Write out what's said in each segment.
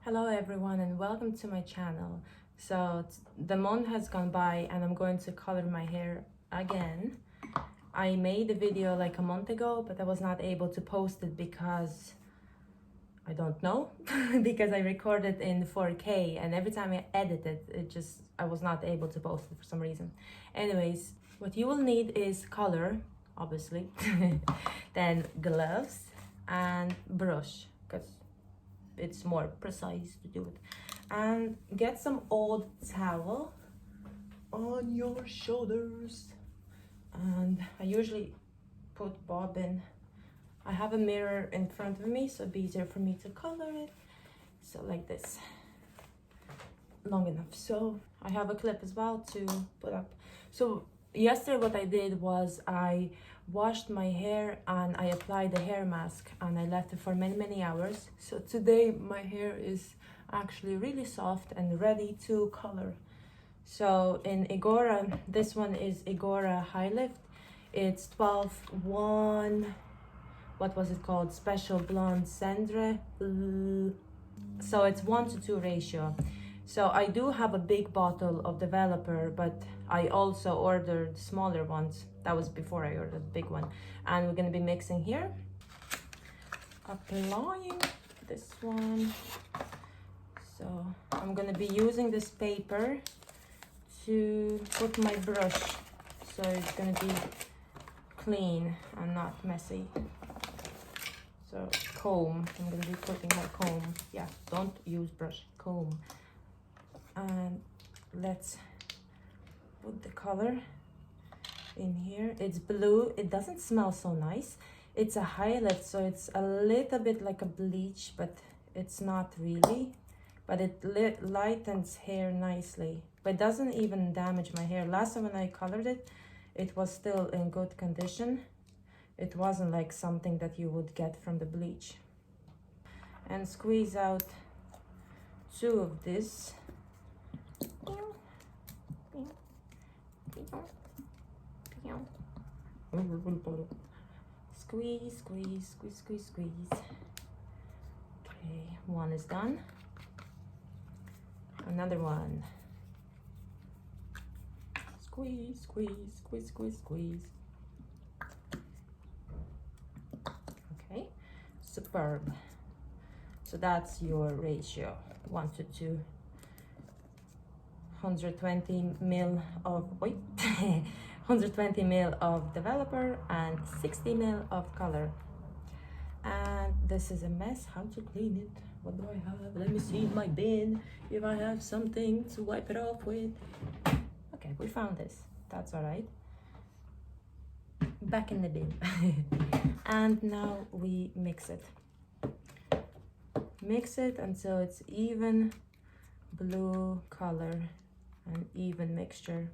Hello everyone and welcome to my channel. So the month has gone by and I'm going to color my hair again. I made a video like a month ago, but I was not able to post it because I don't know because I recorded in 4K and every time I edit it, I was not able to post it for some reason. Anyways, what you will need is color, obviously, then gloves and brush, because it's more precise to do it, and get some old towel on your shoulders. And I usually put bobbin. I have a mirror in front of me, so it'd be easier for me to color it. So like this, long enough. So I have a clip as well to put up. So yesterday what I did was I washed my hair and I applied the hair mask and I left it for many hours. So today my hair is actually really soft and ready to color. So in Igora, this one is Igora Highlift. It's 12-1, what was it called? Special Blonde Cendre. So it's 1:2 ratio. So I do have a big bottle of developer, but I also ordered smaller ones. That was before I ordered the big one. And we're gonna be mixing here. Applying this one. So I'm gonna be using this paper to put my brush. So it's gonna be clean and not messy. So comb, I'm gonna be putting my comb. Yeah, don't use brush, comb. And let's put the color in here. It's blue. It doesn't smell so nice. It's a highlight, so it's a little bit like a bleach, but it's not really. But it lightens hair nicely, but it doesn't even damage my hair. Last time when I colored it, it was still in good condition. It wasn't like something that you would get from the bleach. And squeeze out 2 of this. Squeeze, squeeze, squeeze, squeeze, squeeze. Okay, one is done. Another one. Squeeze, squeeze, squeeze, squeeze, squeeze. Okay, superb. So that's your ratio, 1:2. 120 ml of 120 ml of developer and 60 ml of color. And this is a mess. How to clean it? What do I have? Let me see in my bin if I have something to wipe it off with. Okay, we found this. That's all right. Back in the bin. And now we mix it. Mix it until it's even blue color and even mixture.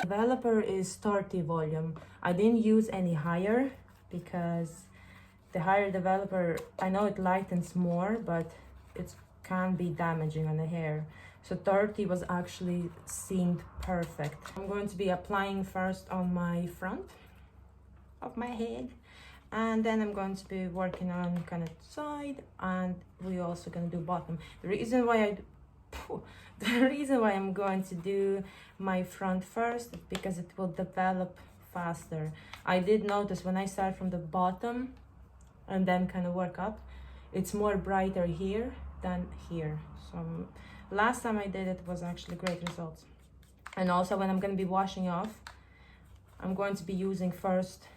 Developer is 30 volume. I didn't use any higher because the higher developer, I know it lightens more, but it can be damaging on the hair. So 30 was actually seemed perfect. I'm going to be applying first on my front of my head, and then I'm going to be working on kind of side, and we're also going to do bottom. The reason why I'm going to do my front first is because it will develop faster. I did notice when I start from the bottom and then kind of work up, it's more brighter here than here. So last time I did it was actually great results. And also when I'm going to be washing off, I'm going to be using first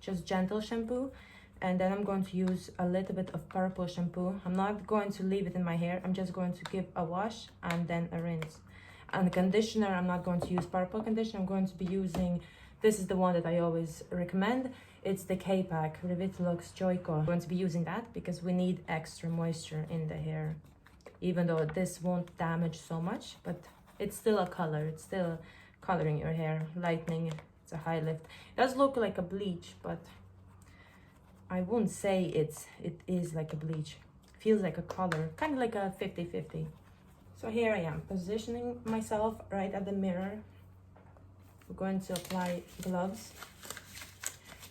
just gentle shampoo, and then I'm going to use a little bit of purple shampoo. I'm not going to leave it in my hair. I'm just going to give a wash and then a rinse. And the conditioner, I'm not going to use purple conditioner. I'm going to be using, this is the one that I always recommend. It's the K-Pack, Revitalox xoxo. I'm going to be using that because we need extra moisture in the hair. Even though this won't damage so much, but it's still a color. It's still coloring your hair. Lightening, it's a high lift. It does look like a bleach, but I wouldn't say it is like a bleach. Feels like a color, kind of like a 50-50. So here I am, positioning myself right at the mirror. We're going to apply gloves.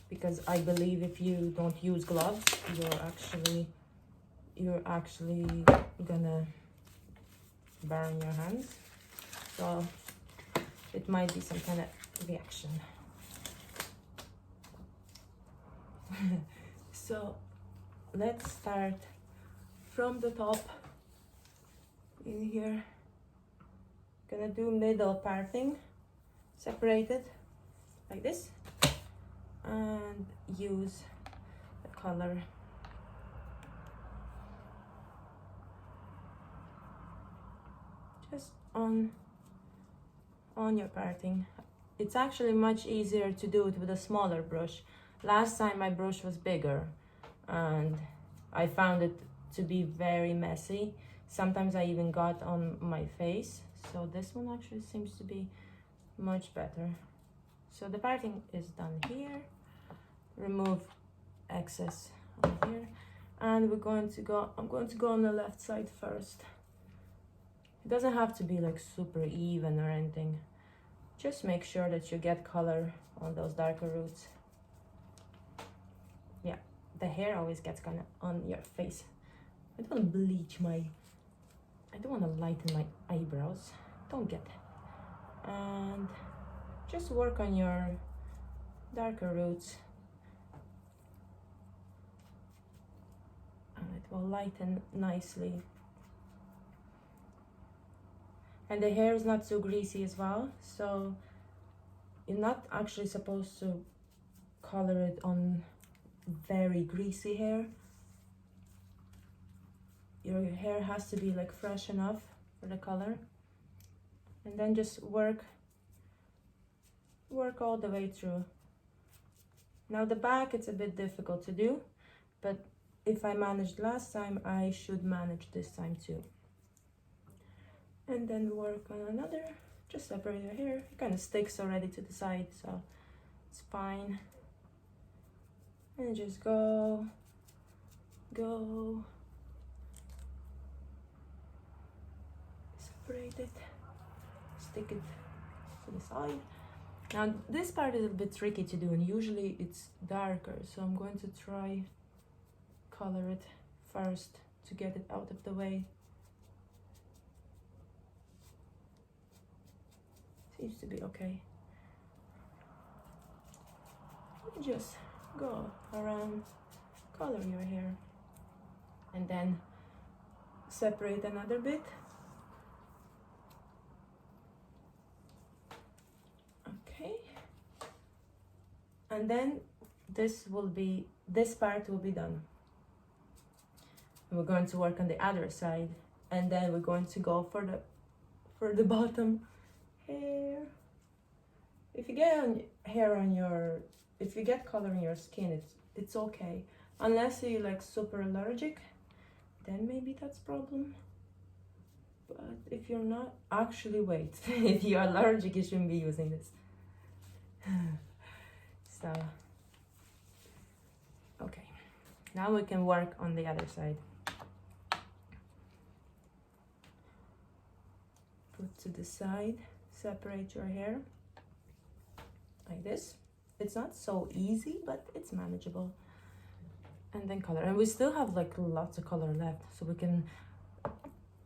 because I believe if you don't use gloves, you're actually gonna burn your hands. So it might be some kind of reaction. So let's start from the top in here. Gonna do middle parting, separated like this, and use the color. Just on your parting. It's actually much easier to do it with a smaller brush. Last time my brush was bigger and I found it to be very messy. Sometimes I even got on my face. So this one actually seems to be much better. So the parting is done here. Remove excess on here. And I'm going to go on the left side first. It doesn't have to be like super even or anything. Just make sure that you get color on those darker roots. Yeah, the hair always gets kind of on your face. I don't want to I don't want to lighten my eyebrows. Don't get it. And just work on your darker roots. And it will lighten nicely. And the hair is not so greasy as well, so you're not actually supposed to color it on very greasy hair. Your hair has to be like fresh enough for the color. And then just work all the way through. Now the back, it's a bit difficult to do, but if I managed last time, I should manage this time too. And then work on another, just separate your hair. It kind of sticks already to the side, so it's fine. And just go. Separate it, stick it to the side. Now this part is a bit tricky to do, and usually it's darker, so I'm going to try color it first to get it out of the way. Seems to be okay. Just go around, color your hair, and then separate another bit. Okay. And then this part will be done. And we're going to work on the other side, and then we're going to go for the bottom hair. If you get if you get color in your skin, it's okay. Unless you're like super allergic, then maybe that's a problem. But if you're not, actually wait, if you're allergic, you shouldn't be using this. So, okay. Now we can work on the other side. Put to the side. Separate your hair like this. It's not so easy, but it's manageable. And then color. And we still have like lots of color left, so we can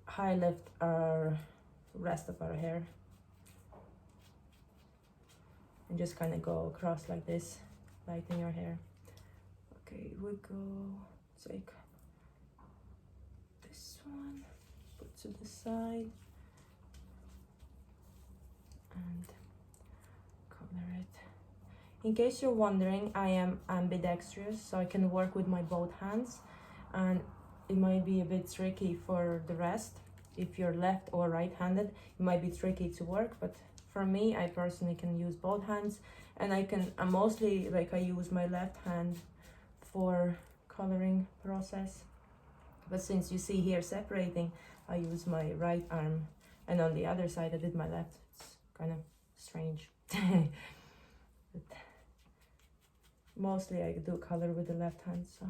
high lift our rest of our hair. And just kind of go across like this, lighten your hair. Okay, we go take this one, put to the side. And color it. In case you're wondering, I am ambidextrous, so I can work with my both hands, and it might be a bit tricky for the rest. If you're left or right-handed, it might be tricky to work, but for me, I personally can use both hands, and I mostly I use my left hand for coloring process. But since you see here separating, I use my right arm, and on the other side I did my left. Kind of strange. But mostly I do color with the left hand, so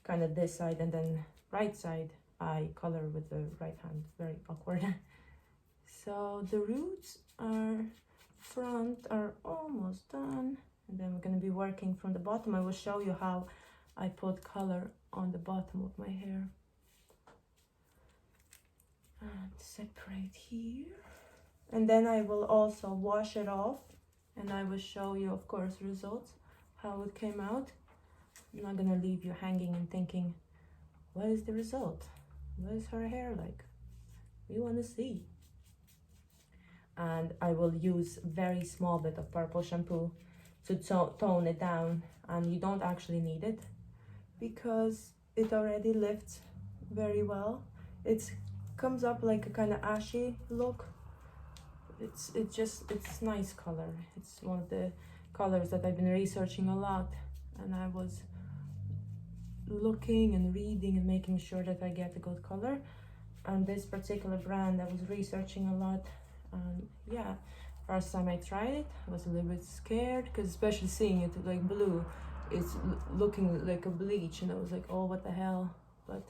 kind of this side, and then right side I color with the right hand. Very awkward. So the roots front are almost done. And then we're going to be working from the bottom. I will show you how I put color on the bottom of my hair. And separate here. And then I will also wash it off. And I will show you, of course, results, how it came out. I'm not going to leave you hanging and thinking, what is the result? What is her hair like? We want to see. And I will use very small bit of purple shampoo to tone it down, and you don't actually need it because it already lifts very well. It comes up like a kind of ashy look. It's nice color. It's one of the colors that I've been researching a lot, and I was looking and reading and making sure that I get a good color. And this particular brand I was researching a lot, and yeah, first time I tried it I was a little bit scared, because especially seeing it like blue, it's looking like a bleach, and I was like, oh, what the hell. But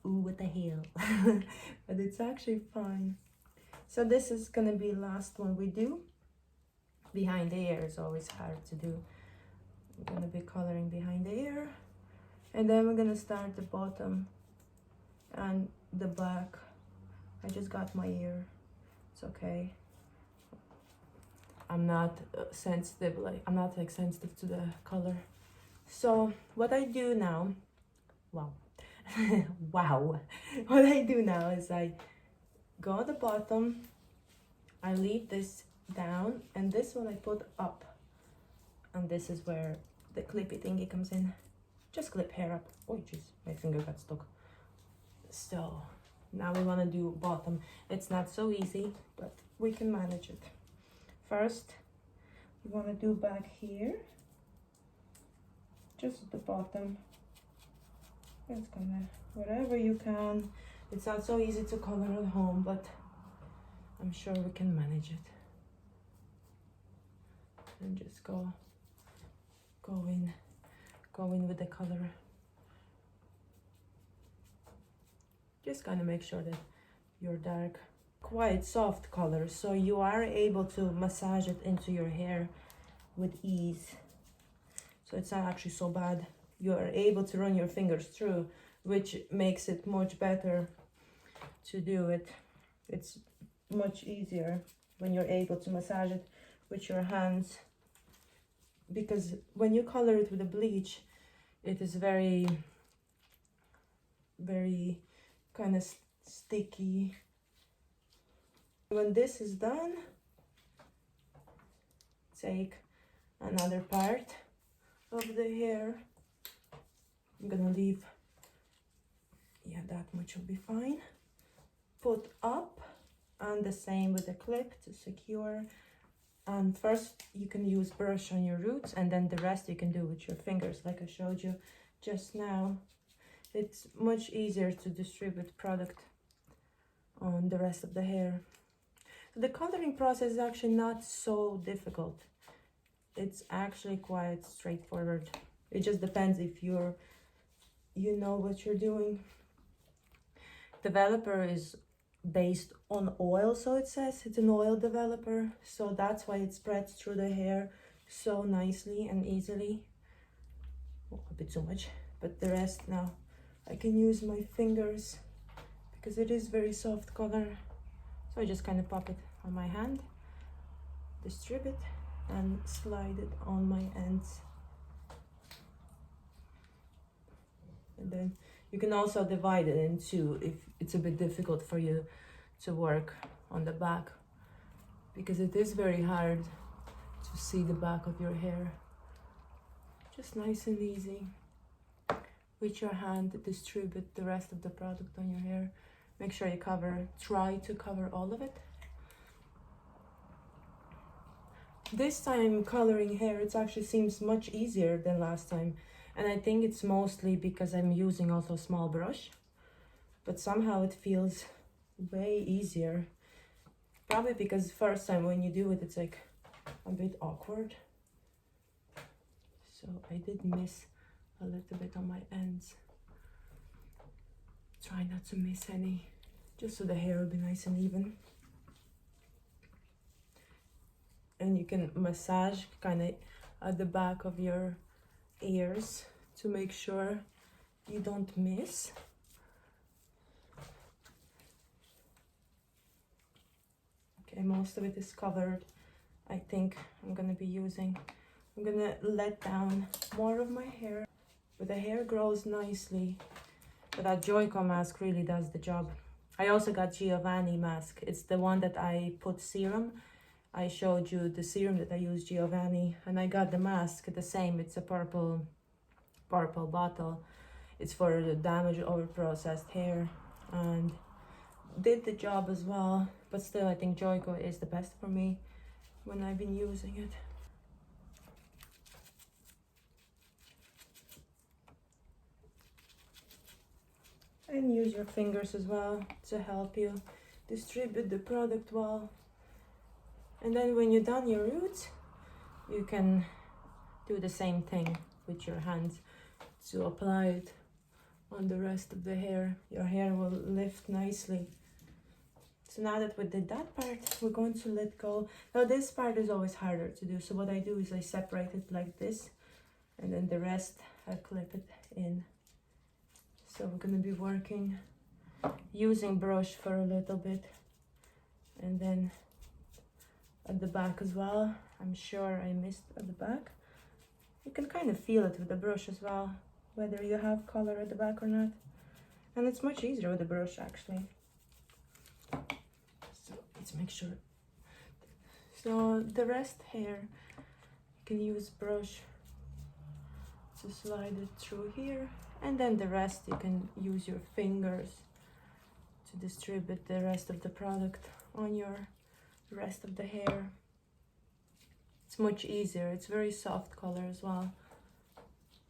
ooh, what the hell. But it's actually fine. So this is gonna be last one we do. Behind the ear is always hard to do. I'm gonna be coloring behind the ear, and then we're gonna start the bottom and the back. I just got my ear, it's okay. I'm not sensitive, I'm not sensitive to the color. So what I do now, wow, wow. What I do now is I go at the bottom, I leave this down, and this one I put up, and this is where the clippy thingy comes in. Just clip hair up. Oh jeez, my finger got stuck. So now we want to do bottom. It's not so easy, but we can manage it. First we want to do back here, just at the bottom. It's gonna, whatever you can. It's not so easy to color at home, but I'm sure we can manage it. And just go in with the color. Just kind of make sure that your dark, quite soft color, so you are able to massage it into your hair with ease. So it's not actually so bad. You are able to run your fingers through, which makes it much better to do it. It's much easier when you're able to massage it with your hands, because when you color it with a bleach, it is very kind of sticky. When this is done, take another part of the hair. I'm gonna leave, yeah, that much will be fine. Put up, and the same with the clip to secure. And first you can use brush on your roots, and then the rest you can do with your fingers, like I showed you just now. It's much easier to distribute product on the rest of the hair. So the coloring process is actually not so difficult. It's actually quite straightforward. It just depends if you know what you're doing. Developer is based on oil, so it says it's an oil developer, so that's why it spreads through the hair so nicely and easily. Oh, a bit too much, but the rest now I can use my fingers because it is very soft color. So I just kind of pop it on my hand, distribute, and slide it on my ends. And then you can also divide it in two if it's a bit difficult for you to work on the back, because it is very hard to see the back of your hair. Just nice and easy. With your hand, distribute the rest of the product on your hair. Make sure you try to cover all of it. This time coloring hair, it actually seems much easier than last time. And I think it's mostly because I'm using also a small brush, but somehow it feels way easier. Probably because first time when you do it, it's like a bit awkward. So I did miss a little bit on my ends. Try not to miss any, just so the hair will be nice and even. And you can massage kind of at the back of your ears to make sure you don't miss. Okay, most of it is covered. I think I'm gonna let down more of my hair, but the hair grows nicely. But that Joico mask really does the job. I also got Giovanni mask. It's the one that I put serum. I showed you the serum that I use, Giovanni, and I got the mask the same. It's a purple bottle. It's for the damaged over processed hair and did the job as well. But still, I think Joico is the best for me when I've been using it. And use your fingers as well to help you distribute the product well. And then when you're done your roots, you can do the same thing with your hands to apply it on the rest of the hair. Your hair will lift nicely. So now that we did that part, we're going to let go. Now this part is always harder to do. So what I do is I separate it like this, and then the rest I clip it in. So we're gonna be working using brush for a little bit, and then at the back as well. I'm sure I missed at the back. You can kind of feel it with the brush as well, whether you have color at the back or not. And it's much easier with the brush actually. So let's make sure. So the rest hair, you can use brush to slide it through here. And then the rest, you can use your fingers to distribute the rest of the product on your rest of the hair. It's much easier. It's very soft color as well.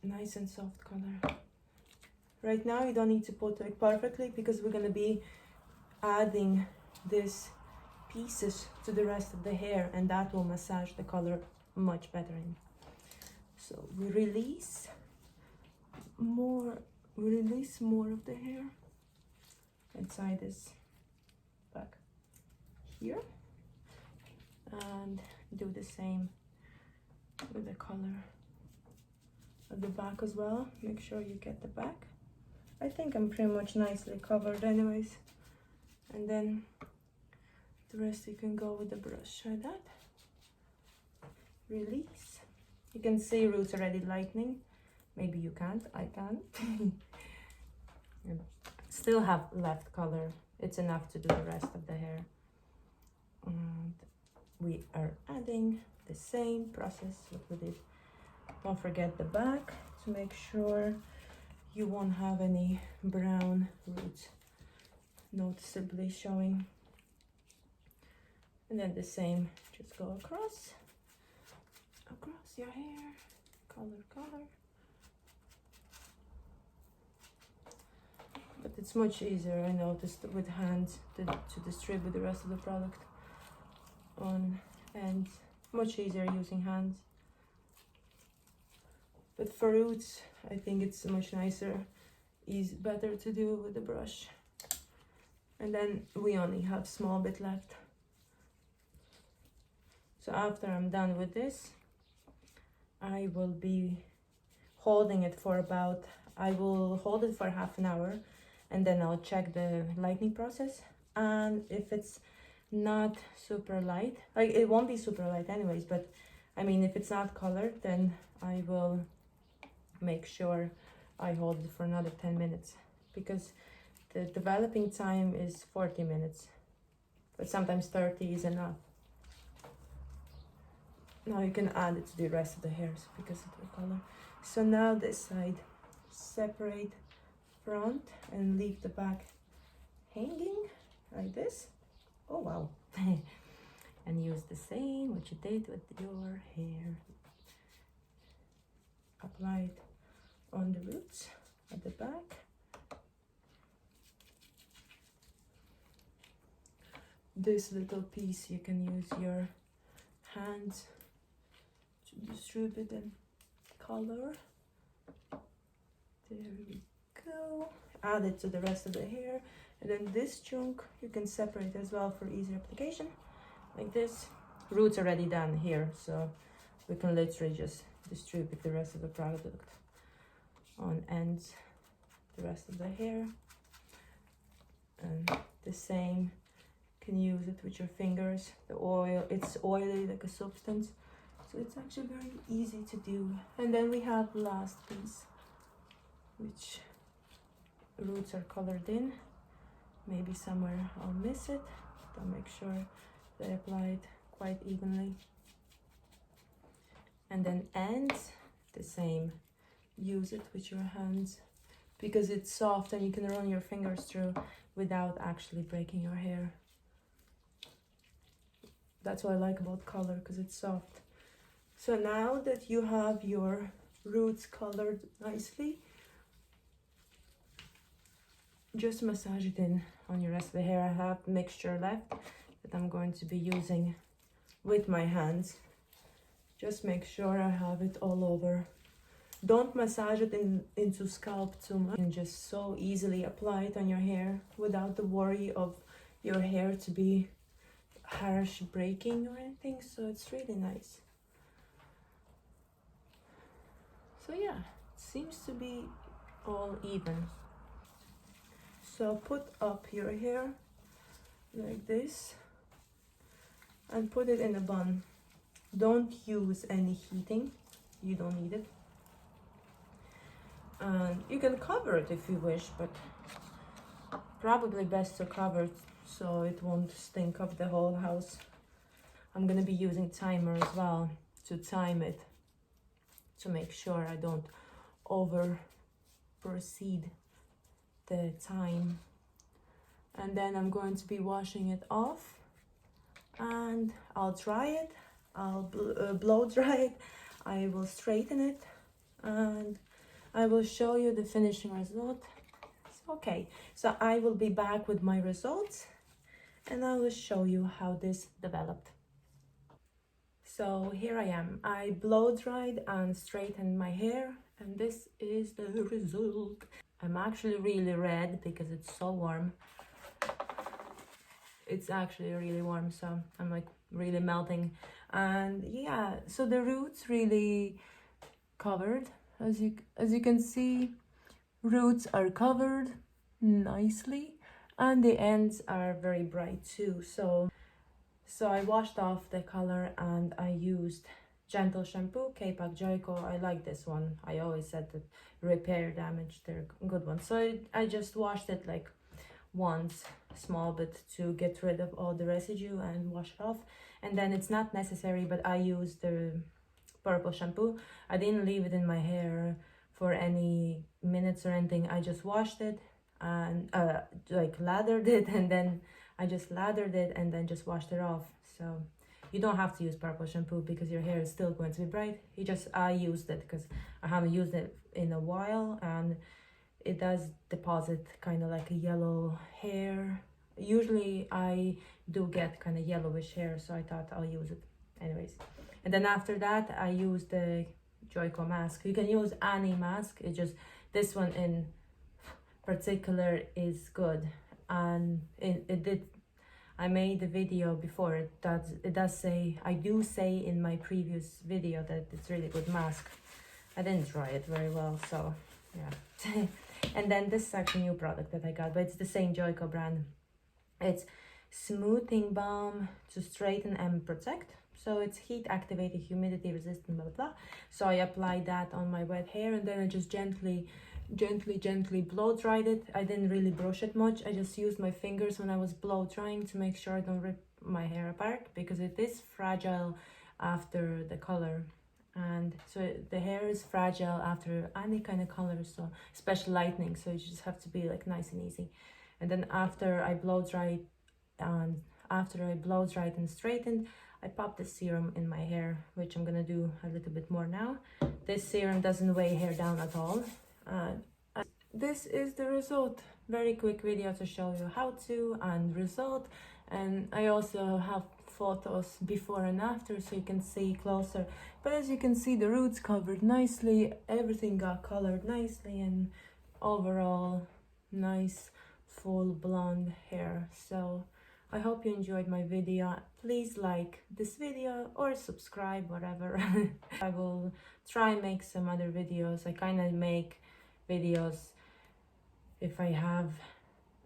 Nice and soft color. Right now, you don't need to put it perfectly because we're going to be adding these pieces to the rest of the hair, and that will massage the color much better in. So we release more of the hair inside this back here, and do the same with the color at the back as well. Make sure you get the back. I think I'm pretty much nicely covered anyways, and then the rest you can go with the brush like that. Release. You can see roots already lightening. Maybe you can't, I can. Still have left color. It's enough to do the rest of the hair. And we are adding the same process what we did. Don't forget the back to make sure you won't have any brown roots noticeably showing. And then the same, just go across your hair, color. But it's much easier, I noticed, with hands to distribute the rest of the product on, and much easier using hands. But for roots, I think it's much nicer, better to do with the brush. And then we only have small bit left. So after I'm done with this, I will be holding it for I will hold it for half an hour, and then I'll check the lightening process. And if it's not super light, like it won't be super light anyways, but I mean, if it's not colored, then I will make sure I hold it for another 10 minutes, because the developing time is 40 minutes, but sometimes 30 is enough. Now you can add it to the rest of the hairs because of the color. So now this side, separate front and leave the back hanging like this. Oh wow. And use the same what you did with your hair. Apply it on the roots at the back. This little piece you can use your hands to distribute the color. There we go. Add it to the rest of the hair, and then this chunk you can separate as well for easier application, like this. Roots already done here, so we can literally just distribute the rest of the product on ends, the rest of the hair. And the same, can use it with your fingers. The oil, it's oily like a substance, so it's actually very easy to do. And then we have the last piece, which roots are colored in. Maybe somewhere I'll miss it, but make sure they apply it quite evenly. And then ends, the same, use it with your hands because it's soft and you can run your fingers through without actually breaking your hair. That's what I like about color, because it's soft. So now that you have your roots colored nicely, just massage it in on your rest of the hair. I have mixture left that I'm going to be using with my hands. Just make sure I have it all over. Don't massage it into scalp too much. You can just so easily apply it on your hair without the worry of your hair to be harsh breaking or anything. So it's really nice. So yeah, it seems to be all even. So put up your hair like this and put it in a bun. Don't use any heating, you don't need it. And you can cover it if you wish, but probably best to cover it so it won't stink up the whole house. I'm gonna be using timer as well to time it, to make sure I don't over proceed the time. And then I'm going to be washing it off, and I'll dry it, I'll blow dry it, I will straighten it, and I will show you the finishing result. Okay, so I will be back with my results and I will show you how this developed. So here I am. I blow dried and straightened my hair, and this is the result. I'm actually really red because it's so warm. It's actually really warm, so I'm like really melting. And yeah, so the roots really covered. As you can see, roots are covered nicely, and the ends are very bright too. So I washed off the color and I used gentle shampoo, K-Pack Joico. I like this one. I always said that repair damage, they're good ones. So I just washed it like once, small bit, to get rid of all the residue and wash it off. And then it's not necessary, but I used the purple shampoo. I didn't leave it in my hair for any minutes or anything. I just washed it and like lathered it, and then I just lathered it and then just washed it off. So you don't have to use purple shampoo because your hair is still going to be bright. I used it because I haven't used it in a while, and it does deposit kind of like a yellow hair. Usually I do get kind of yellowish hair, so I thought I'll use it anyways. And then after that, I used the Joico mask. You can use any mask, it's just this one in particular is good. And I made the video before it does say, I do say in my previous video that it's really good mask. I didn't dry it very well, so yeah. And then this is actually a new product that I got, but it's the same Joico brand. It's smoothing balm to straighten and protect. So it's heat activated, humidity resistant, blah, blah, blah. So I applied that on my wet hair, and then I just gently blow dried it. I didn't really brush it much. I just used my fingers when I was blow drying to make sure I don't rip my hair apart, because it is fragile after the color. And so the hair is fragile after any kind of color, so especially lightening, so you just have to be like nice and easy. And then after I blow dried and straightened, I popped the serum in my hair, which I'm gonna do a little bit more now. This serum doesn't weigh hair down at all. This is the result. Very quick video to show you how to and result. And I also have photos before and after so you can see closer. But as you can see, the roots covered nicely, everything got colored nicely, and overall nice full blonde hair. So I hope you enjoyed my video. Please like this video or subscribe, whatever. I will try and make some other videos. I kind of make videos if I have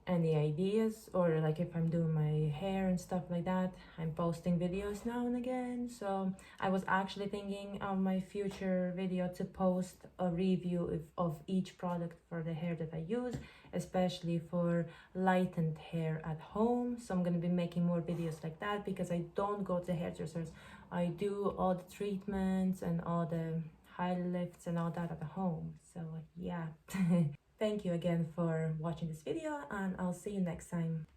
any ideas, or like if I'm doing my hair and stuff like that. I'm posting videos now and again, so I was actually thinking of my future video to post a review of each product for the hair that I use, especially for lightened hair at home. So I'm gonna be making more videos like that because I don't go to hairdressers. I do all the treatments and all the Highlifts and all that at home. So yeah. Thank you again for watching this video, and I'll see you next time.